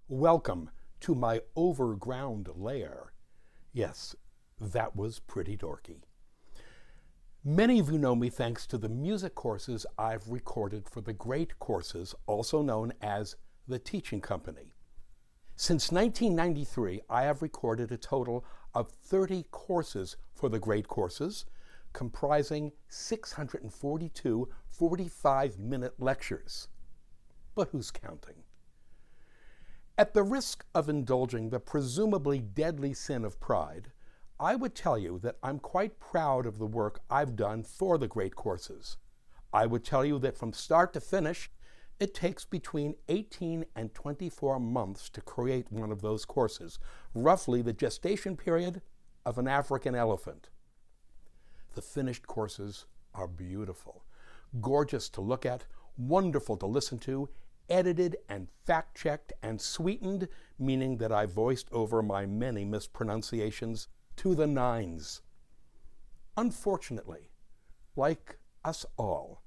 Welcome to my overground lair. Yes, that was pretty dorky. Many of you know me thanks to the music courses I've recorded for the Great Courses, also known as the Teaching Company. Since 1993, I have recorded a total of 30 courses for the Great Courses, comprising 642 45-minute lectures. But who's counting? At the risk of indulging the presumably deadly sin of pride, I would tell you that I'm quite proud of the work I've done for the Great Courses. I would tell you that from start to finish, it takes between 18 and 24 months to create one of those courses, roughly the gestation period of an African elephant. The finished courses are beautiful, gorgeous to look at, wonderful to listen to, edited and fact-checked and sweetened, meaning that I voiced over my many mispronunciations to the nines. Unfortunately, like us all,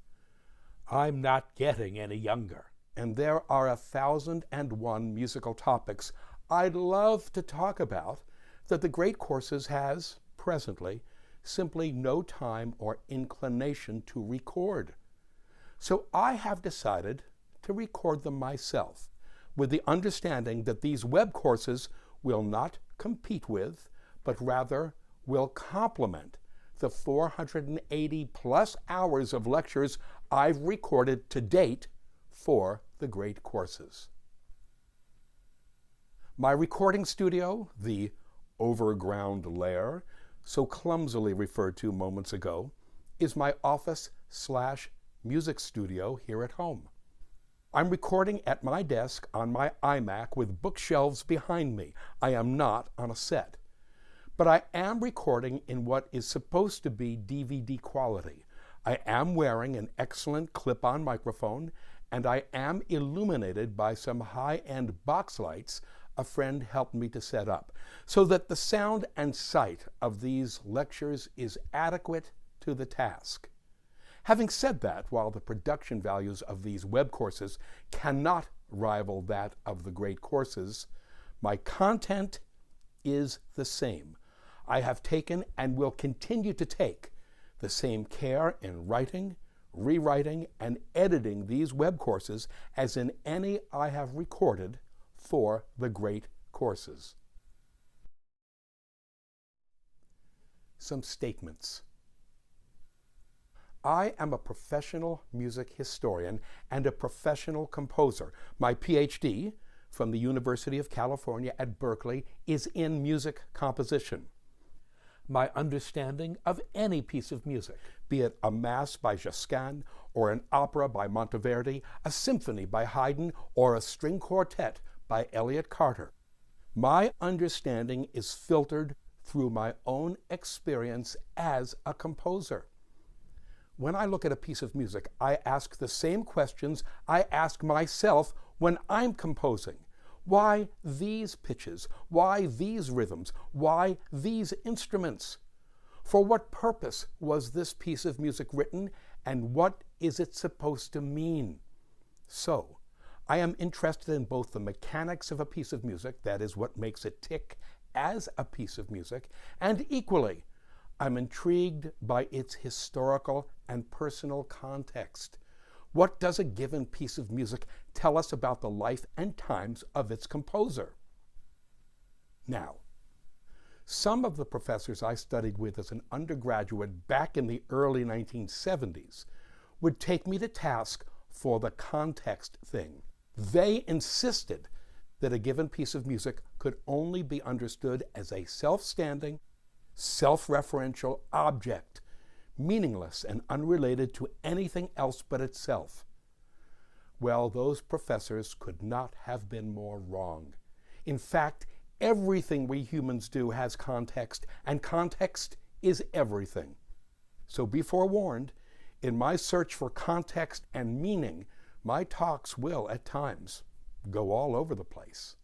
I'm not getting any younger, and there are 1,001 musical topics I'd love to talk about that the Great Courses has, presently, simply no time or inclination to record. So I have decided to record them myself, with the understanding that these web courses will not compete with, but rather will complement the 480 plus hours of lectures I've recorded to date for the Great Courses. My recording studio, the overground lair, so clumsily referred to moments ago, is my office/music studio here at home. I'm recording at my desk on my iMac with bookshelves behind me. I am not on a set. But I am recording in what is supposed to be DVD quality. I am wearing an excellent clip-on microphone, and I am illuminated by some high-end box lights a friend helped me to set up, so that the sound and sight of these lectures is adequate to the task. Having said that, while the production values of these web courses cannot rival that of the Great Courses, my content is the same. I have taken and will continue to take the same care in writing, rewriting, and editing these web courses as in any I have recorded for the Great Courses. Some statements. I am a professional music historian and a professional composer. My PhD from the University of California at Berkeley is in music composition. My understanding of any piece of music, be it a mass by Josquin, or an opera by Monteverdi, a symphony by Haydn, or a string quartet by Elliott Carter, my understanding is filtered through my own experience as a composer. When I look at a piece of music, I ask the same questions I ask myself when I'm composing. Why these pitches? Why these rhythms? Why these instruments? For what purpose was this piece of music written, and what is it supposed to mean? So, I am interested in both the mechanics of a piece of music, that is what makes it tick as a piece of music, and equally, I'm intrigued by its historical and personal context. What does a given piece of music tell us about the life and times of its composer? Now, some of the professors I studied with as an undergraduate back in the early 1970s would take me to task for the context thing. They insisted that a given piece of music could only be understood as a self-standing, self-referential object, meaningless and unrelated to anything else but itself. Well, those professors could not have been more wrong. In fact, everything we humans do has context, and context is everything. So be forewarned, in my search for context and meaning, my talks will, at times, go all over the place.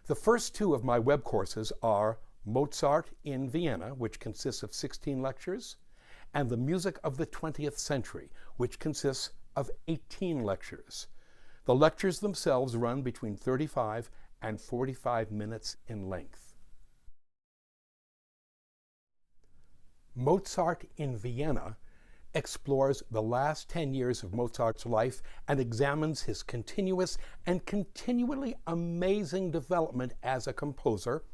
The first two of my web courses are Mozart in Vienna, which consists of 16 lectures, and the music of the 20th century, which consists of 18 lectures. The lectures themselves run between 35 and 45 minutes in length. Mozart in Vienna explores the last 10 years of Mozart's life and examines his continuous and continually amazing development as a composer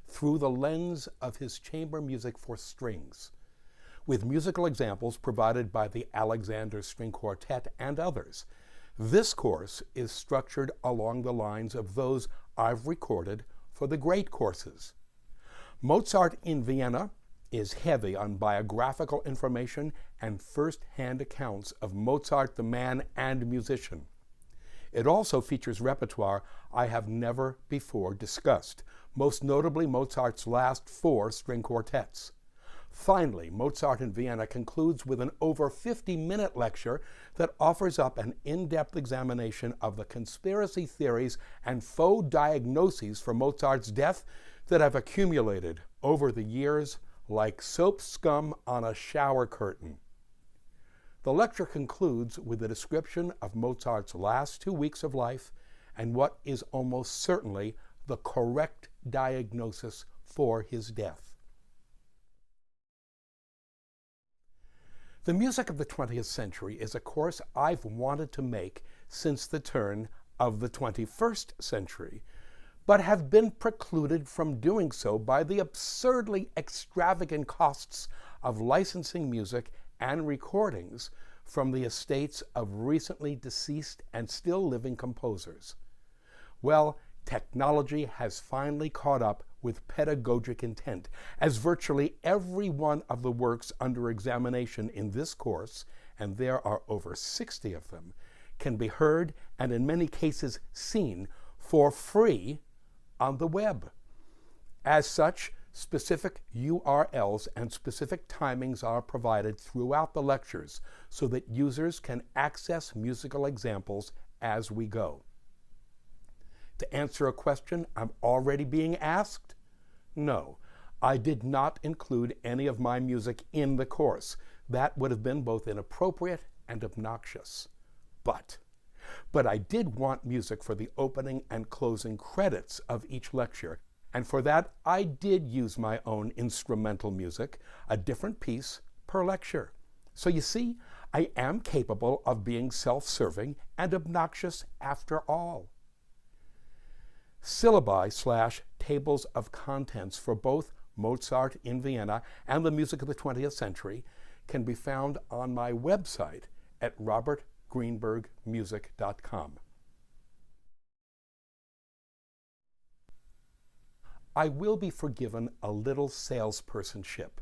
through the lens of his chamber music for strings, with musical examples provided by the Alexander String Quartet and others. This course is structured along the lines of those I've recorded for the great courses. Mozart in Vienna is heavy on biographical information and first-hand accounts of Mozart the man and musician. It also features repertoire I have never before discussed, most notably Mozart's last 4 string quartets. Finally, Mozart in Vienna concludes with an over 50-minute lecture that offers up an in-depth examination of the conspiracy theories and faux diagnoses for Mozart's death that have accumulated over the years like soap scum on a shower curtain. The lecture concludes with a description of Mozart's last 2 weeks of life and what is almost certainly the correct diagnosis for his death. The Music of the 20th Century is a course I've wanted to make since the turn of the 21st century, but have been precluded from doing so by the absurdly extravagant costs of licensing music and recordings from the estates of recently deceased and still living composers. Well, technology has finally caught up with pedagogic intent, as virtually every one of the works under examination in this course, and there are over 60 of them, can be heard and in many cases seen for free on the web. As such, specific URLs and specific timings are provided throughout the lectures so that users can access musical examples as we go. To answer a question I'm already being asked, no, I did not include any of my music in the course. That would have been both inappropriate and obnoxious. But I did want music for the opening and closing credits of each lecture, and for that I did use my own instrumental music, a different piece per lecture. So you see, I am capable of being self-serving and obnoxious after all. Syllabi/tables of contents for both Mozart in Vienna and the Music of the 20th Century can be found on my website at robertgreenbergmusic.com. I will be forgiven a little salespersonship.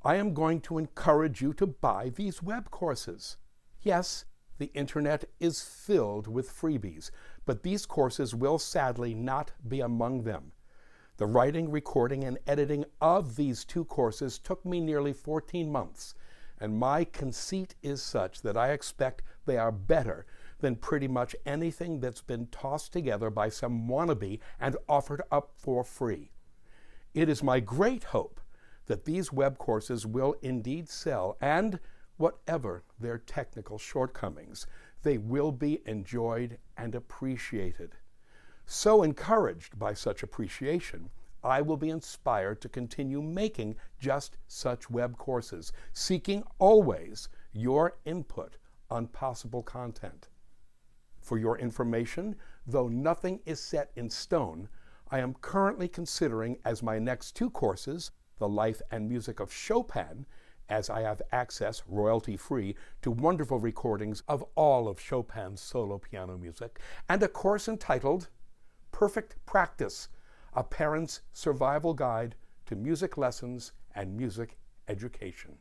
I am going to encourage you to buy these web courses. Yes, the internet is filled with freebies, but these courses will sadly not be among them. The writing, recording, and editing of these 2 courses took me nearly 14 months, and my conceit is such that I expect they are better than pretty much anything that's been tossed together by some wannabe and offered up for free. It is my great hope that these web courses will indeed sell, and whatever their technical shortcomings, they will be enjoyed and appreciated. So encouraged by such appreciation, I will be inspired to continue making just such web courses, seeking always your input on possible content. For your information, though nothing is set in stone, I am currently considering as my next 2 courses, The Life and Music of Chopin, as I have access, royalty-free, to wonderful recordings of all of Chopin's solo piano music, and a course entitled Perfect Practice, a Parent's Survival Guide to Music Lessons and Music Education.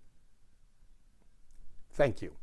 Thank you.